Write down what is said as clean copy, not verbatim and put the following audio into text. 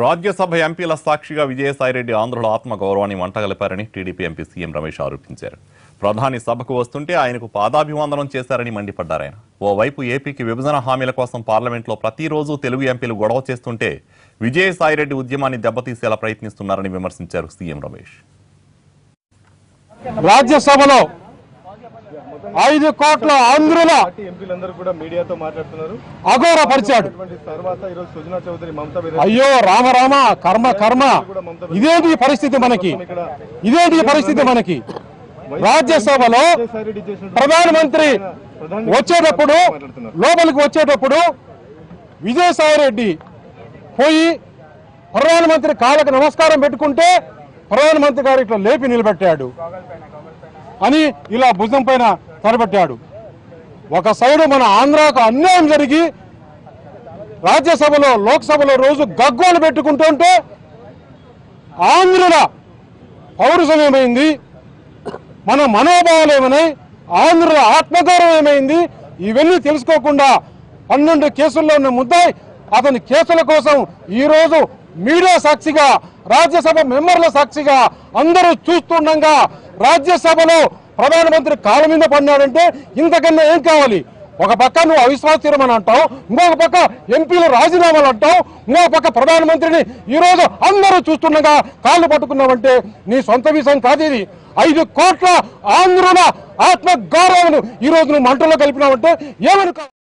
రాజ్యసభ ఎంపీల సాక్షిగా విజయసాయిరెడ్డి ఆంధ్రుల ఆత్మగౌరవాన్ని మంటగలిపారని టీడీపీ ఎంపీ సీఎం రమేష్ ఆరోపించారు. ప్రధాని సభకు వస్తుంటే ఆయనకు పాదాభివందనం చేశారని మండిపడ్డారు. ఆయన ఓవైపు ఏపీకి విభజన హామీల కోసం పార్లమెంట్లో ప్రతిరోజు తెలుగు ఎంపీలు గొడవ చేస్తుంటే విజయసాయిరెడ్డి ఉద్యమాన్ని దెబ్బతీసేలా ప్రయత్నిస్తున్నారని విమర్శించారు సీఎం రమేష్. రాజ్యసభలో 5 కోట్ల ఆంధ్రుల అఘోరపరిచాడు. అయ్యో రామ రామ కర్మ కర్మ, ఇదేంటి పరిస్థితి మనకి, ఇదేంటి పరిస్థితి మనకి. రాజ్యసభలో ప్రధానమంత్రి వచ్చేటప్పుడు, లోపలికి వచ్చేటప్పుడు విజయసాయిరెడ్డి పోయి ప్రధానమంత్రి కాళ్ళకు నమస్కారం పెట్టుకుంటే ప్రధానమంత్రి గారు ఇట్లా లేపి నిలబెట్టాడు అని ఇలా భుజం పైన తలబెట్టాడు. ఒక సైడు మన ఆంధ్రాకు అన్యాయం జరిగి రాజ్యసభలో లోక్సభలో రోజు గగ్గోలు పెట్టుకుంటుంటే ఆంధ్రుల పౌరుషం ఏమైంది, మన మనోభావాలు ఏమైనాయి, ఆంధ్రుల ఆత్మగౌరవం ఏమైంది, ఇవన్నీ తెలుసుకోకుండా 12 కేసుల్లో ఉన్న ముద్దాయి అతని కేసుల కోసం ఈరోజు మీడియా సాక్షిగా, రాజ్యసభ మెంబర్ల సాక్షిగా అందరూ చూస్తుండగా రాజ్యసభలో ప్రధానమంత్రి కాళ్ళ మీద పడినాడంటే ఇంతకన్నా ఏం కావాలి? ఒక పక్క నువ్వు అవిశ్వాస తీర్మానం అంటావు, ఇంకొక పక్క ఎంపీలు రాజీనామాలు అంటావు, ఇంకొక పక్క ప్రధానమంత్రిని ఈరోజు అందరూ చూస్తుండగా కాళ్ళు పట్టుకున్నావంటే నీ సొంత విషయం కాదు ఇది. 5 కోట్ల ఆంధ్రుల ఆత్మ గౌరవం ఈరోజు నువ్వు మంటల్లో కలిపినావంటే ఏమనుకో.